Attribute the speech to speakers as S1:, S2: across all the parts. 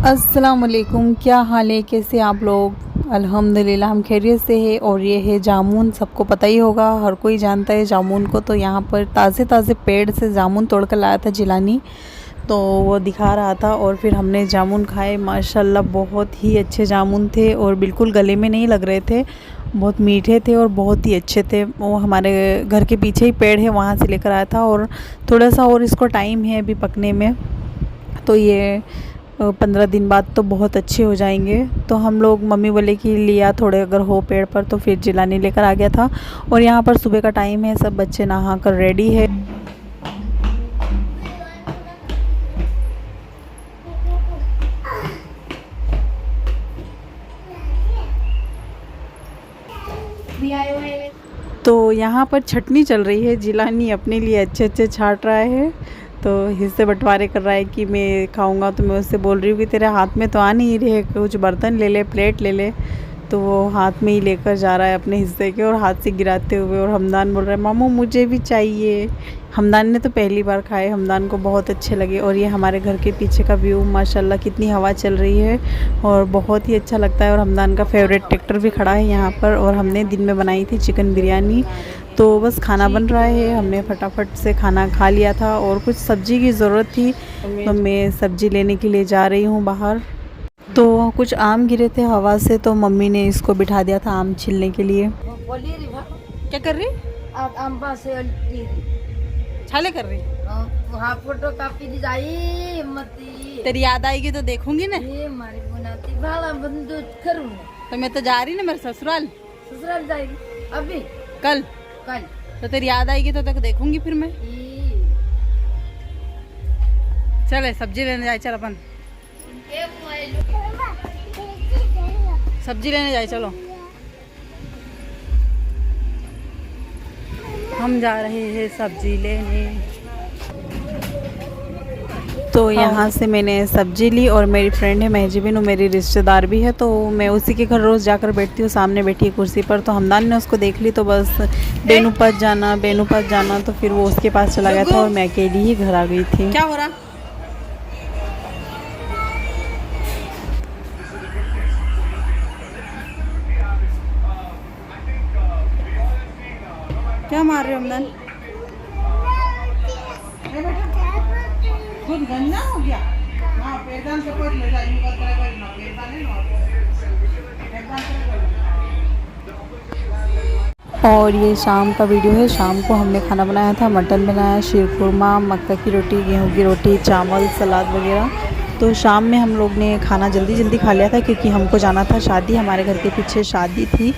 S1: अस्सलाम वालेकुम, क्या हाल है, कैसे आप लोग। अल्हम्दुलिल्लाह हम खैरियत से है। और ये है जामुन, सबको पता ही होगा, हर कोई जानता है जामुन को। तो यहाँ पर ताज़े ताज़े पेड़ से जामुन तोड़ कर लाया था जिलानी, तो वो दिखा रहा था और फिर हमने जामुन खाए। माशाल्लाह बहुत ही अच्छे जामुन थे और बिल्कुल गले में नहीं लग रहे थे, बहुत मीठे थे और बहुत ही अच्छे थे। वो हमारे घर के पीछे ही पेड़ है, वहाँ से लेकर आया था। और थोड़ा सा और इसको टाइम है अभी पकने में, तो ये 15 दिन बाद तो बहुत अच्छे हो जाएंगे। तो हम लोग मम्मी बोले कि लिया थोड़े अगर हो पेड़ पर, तो फिर जिलानी लेकर आ गया था। और यहाँ पर सुबह का टाइम है, सब बच्चे नहा कर रेडी है। तो यहाँ पर छटनी चल रही है, जिलानी अपने लिए अच्छे अच्छे छाट रहा है, तो हिस्से बंटवारे कर रहा है कि मैं खाऊंगा। तो मैं उससे बोल रही हूँ कि तेरे हाथ में तो आ नहीं रहे, कुछ बर्तन ले ले, प्लेट ले ले। तो वो हाथ में ही लेकर जा रहा है अपने हिस्से के, और हाथ से गिराते हुए। और हमदान बोल रहा है मामू मुझे भी चाहिए। हमदान ने तो पहली बार खाए, हमदान को बहुत अच्छे लगे। और ये हमारे घर के पीछे का व्यू, माशाल्लाह कितनी हवा चल रही है और बहुत ही अच्छा लगता है। और हमदान का फेवरेट ट्रैक्टर भी खड़ा है यहाँ पर। और हमने दिन में बनाई थी चिकन बिरयानी, तो बस खाना बन रहा है। हमने फटाफट से खाना खा लिया था और कुछ सब्ज़ी की ज़रूरत थी, तो मैं सब्ज़ी लेने के लिए जा रही हूँ बाहर। तो कुछ आम गिरे थे हवा से, तो मम्मी ने इसको बिठा दिया था आम छीलने के लिए। क्या कर रही? छाले कर रही?
S2: वहाँ फोटो कॉपी दी जाई मती।
S1: तेरी याद आएगी तो देखूंगी ना।
S2: ये मारी बुनाती भाला बंदूक करूँ।
S1: तो मैं तो जा रही ना मेरे ससुराल।
S2: ससुराल जाएगी अभी?
S1: कल।
S2: कल
S1: तो तेरी याद आएगी तो तक देखूंगी फिर मैं। चले सब्जी लेने जाए, चल अपन सब्जी लेने जाए, चलो। हम जा रहे हैं सब्जी लेने। तो यहाँ से मैंने सब्जी ली, और मेरी फ्रेंड है महजीबिन, वो मेरी रिश्तेदार भी है, तो मैं उसी के घर रोज़ जाकर बैठती हूँ। सामने बैठी है कुर्सी पर, तो हमदान ने उसको देख ली, तो बस बेनू पास जाना, बेनू पास जाना। तो फिर वो उसके पास चला गया था और मैं अकेली ही घर आ गई थी। क्या हो रहा? क्या मार रहे हो हमदान? खुद गंदा हो गया। हाँ, पैदान से कोई ले जाएगी, बात करेगा ना, पैदान है ना। और ये शाम का वीडियो है। शाम को हमने खाना बनाया था, मटन बनाया, शीरकुरमा, मक्का की रोटी, गेहूं की रोटी, चावल, सलाद वगैरह। तो शाम में हम लोग ने खाना जल्दी जल्दी खा लिया था, क्योंकि हमको जाना था शादी। हमारे घर के पीछे शादी थी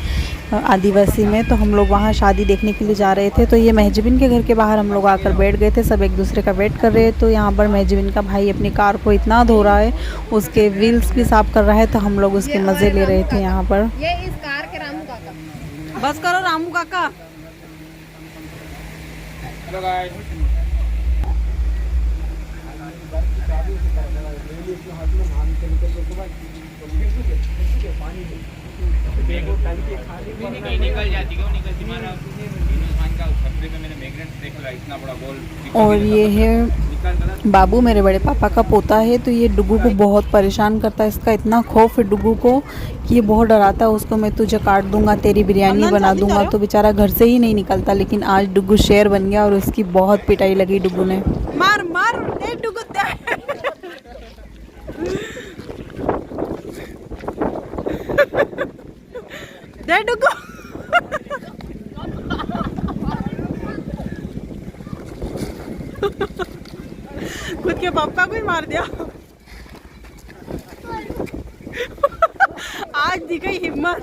S1: आदिवासी में, तो हम लोग वहाँ शादी देखने के लिए जा रहे थे। तो ये महजबिन के घर के बाहर हम लोग आकर बैठ गए थे, सब एक दूसरे का वेट कर रहे हैं। तो यहाँ पर महजबिन का भाई अपनी कार को इतना धो रहा है, उसके व्हील्स भी साफ़ कर रहा है, तो हम लोग उसके मज़े ले रहे थे यहाँ पर।
S2: ये इस कार के रामू काका।
S1: बस करो रामू काका। और ये है बाबू, मेरे बड़े पापा का पोता है। तो ये डुगू को बहुत परेशान करता है, इसका इतना खौफ है डुगू को कि ये बहुत डराता है उसको। मैं तुझे काट दूंगा, तेरी बिरयानी बना दूंगा। तो बेचारा घर से ही नहीं निकलता। लेकिन आज डुगू शेर बन गया और उसकी बहुत पिटाई लगी डुगू ने। मार मार दे डुगू दे डुगू। खुद के पापा को ही मार दिया। आज दिखाई हिम्मत,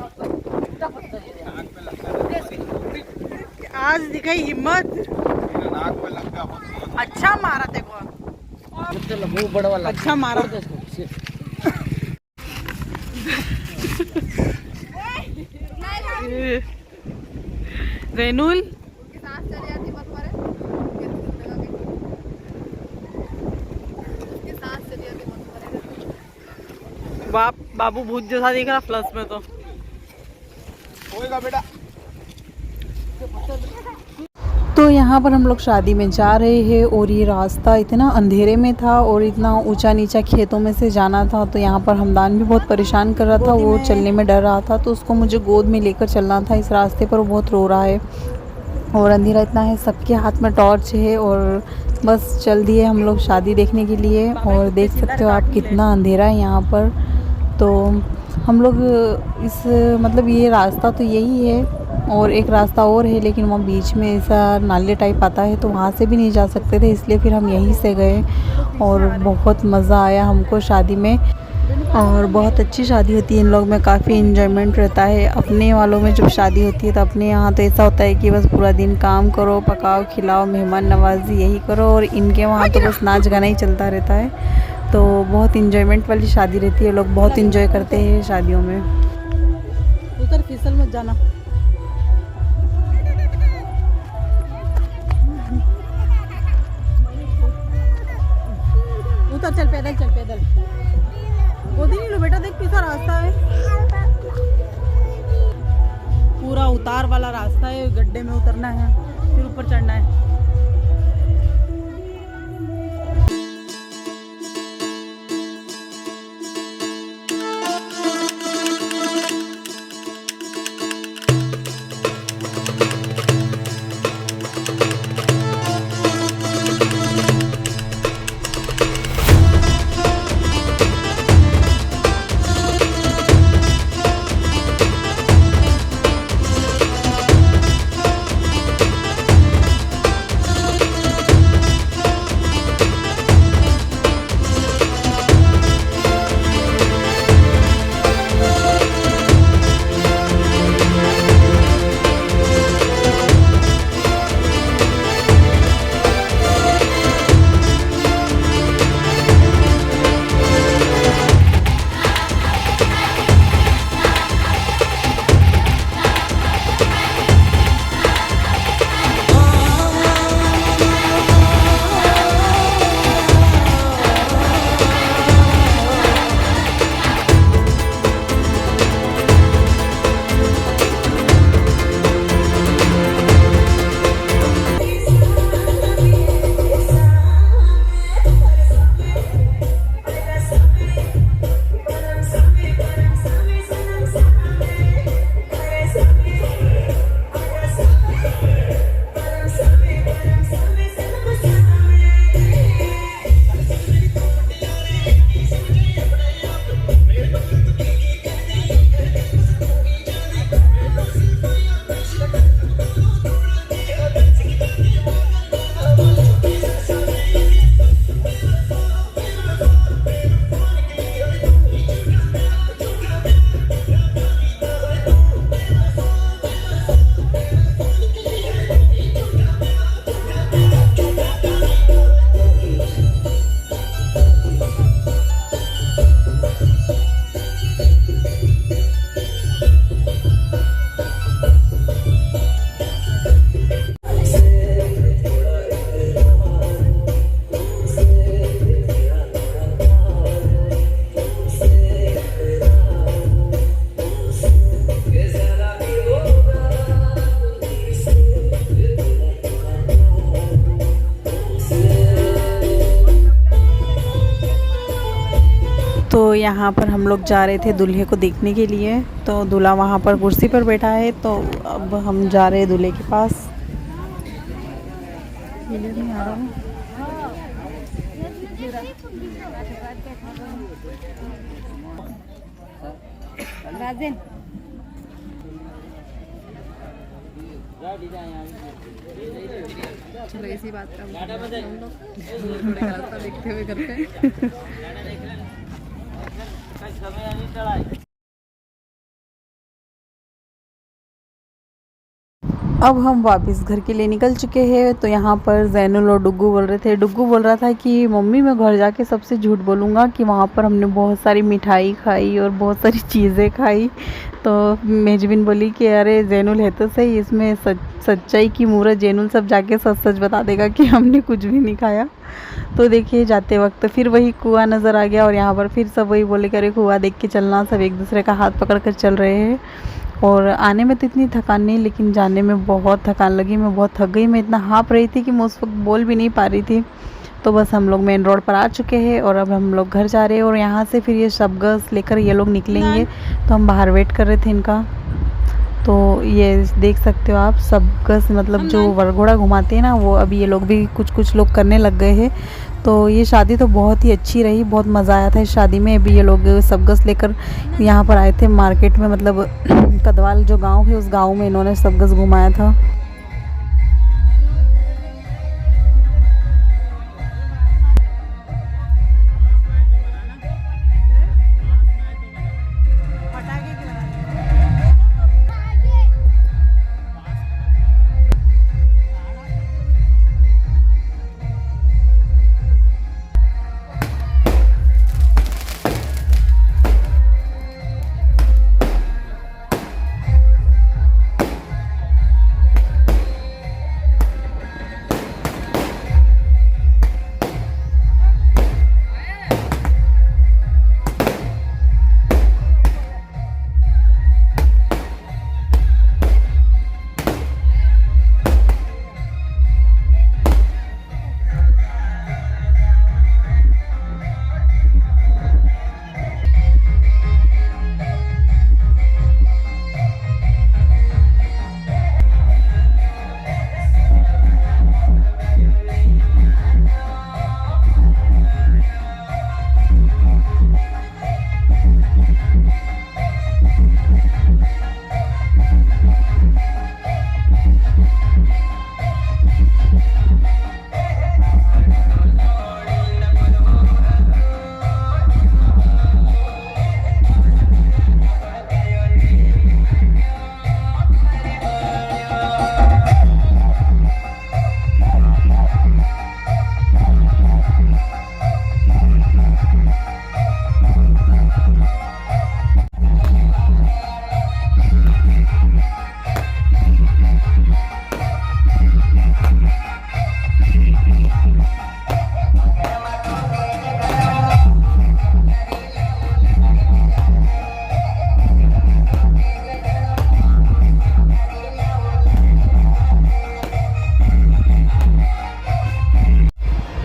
S1: आज दिखाई हिम्मत। अच्छा मारा देखो, अच्छा मारा। रेनूल बाबू भूत जैसा दिख रहा फ्लश में। तो होएगा बेटा। तो यहाँ पर हम लोग शादी में जा रहे हैं और ये रास्ता इतना अंधेरे में था और इतना ऊंचा नीचा खेतों में से जाना था। तो यहाँ पर हमदान भी बहुत परेशान कर रहा था, वो चलने में डर रहा था, तो उसको मुझे गोद में लेकर चलना था इस रास्ते पर। वो बहुत रो रहा है और अंधेरा इतना है, सबके हाथ में टॉर्च है और बस चल दिए हम लोग शादी देखने के लिए। और देख सकते हो आप कितना अंधेरा है यहाँ पर। तो हम लोग इस मतलब ये रास्ता तो यही है और एक रास्ता और है, लेकिन वहाँ बीच में ऐसा नाले टाइप आता है तो वहाँ से भी नहीं जा सकते थे, इसलिए फिर हम यहीं से गए। और बहुत मज़ा आया हमको शादी में, और बहुत अच्छी शादी होती है इन लोग में, काफ़ी इन्जॉयमेंट रहता है। अपने वालों में जब शादी होती है तो अपने यहाँ तो ऐसा होता है कि बस पूरा दिन काम करो, पकाओ, खिलाओ, मेहमान नवाजी यही करो, और इनके वहाँ तो बस नाच गाना ही चलता रहता है। तो बहुत इन्जॉयमेंट वाली शादी रहती है, लोग बहुत इन्जॉय करते हैं शादियों में। उधर फिसल मत जाना। उधर चल, पैदल चल, पैदल। गोदी नहीं लो बेटा, देख पीछा रास्ता है, पूरा उतार वाला रास्ता है, गड्ढे में उतरना है फिर ऊपर चढ़ना है। तो यहाँ पर हम लोग जा रहे थे दूल्हे को देखने के लिए, तो दूल्हा वहाँ पर कुर्सी पर बैठा है, तो अब हम जा रहे हैं दूल्हे के पास। नहीं आ रहा हूँ। चलो इसी बात का हम लोग रास्ता देखते हुए करते हैं। अब हम वापस घर के लिए निकल चुके हैं। तो यहाँ पर जैनुल और डुग्गू बोल रहे थे, डुग्गू बोल रहा था कि मम्मी मैं घर जाके सबसे झूठ बोलूँगा कि वहाँ पर हमने बहुत सारी मिठाई खाई और बहुत सारी चीज़ें खाई। तो मेजबिन बोली कि अरे जैनुल है तो सही, इसमें सच्चाई की मूरत जैनुल सब जाके सच सच बता देगा कि हमने कुछ भी नहीं खाया। तो देखिए जाते वक्त फिर वही कुआं नज़र आ गया और यहाँ पर फिर सब वही बोले कि अरे कुआं देख के चलना, सब एक दूसरे का हाथ पकड़ कर चल रहे हैं। और आने में तो इतनी थकान नहीं, लेकिन जाने में बहुत थकान लगी। मैं बहुत थक गई, मैं इतना हाँफ रही थी कि मैं उस वक्त बोल भी नहीं पा रही थी। तो बस हम लोग मेन रोड पर आ चुके हैं और अब हम लोग घर जा रहे हैं। और यहाँ से फिर ये शबगस लेकर ये लोग निकलेंगे, तो हम बाहर वेट कर रहे थे इनका। तो ये देख सकते हो आप, शबगस मतलब जो वरघोड़ा घुमाते हैं ना, वो अभी ये लोग भी कुछ लोग करने लग गए हैं। तो ये शादी तो बहुत ही अच्छी रही, बहुत मज़ा आया था इस शादी में। अभी ये लोग शबगस लेकर यहाँ पर आए थे मार्केट में, मतलब कदवाल जो गांव है उस गांव में इन्होंने शबगस घुमाया था।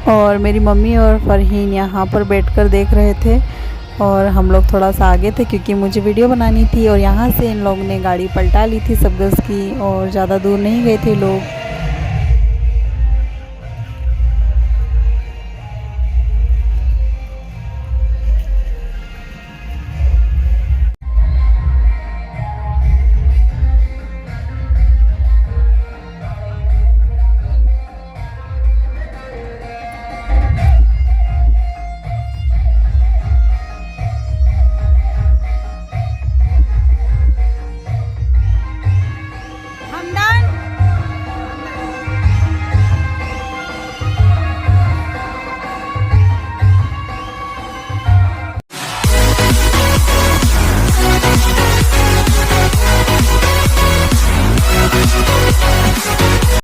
S1: और मेरी मम्मी और फरहीन यहाँ पर बैठकर देख रहे थे और हम लोग थोड़ा सा आगे थे क्योंकि मुझे वीडियो बनानी थी। और यहाँ से इन लोगों ने गाड़ी पलटा ली थी शबगस की और ज़्यादा दूर नहीं गए थे लोग।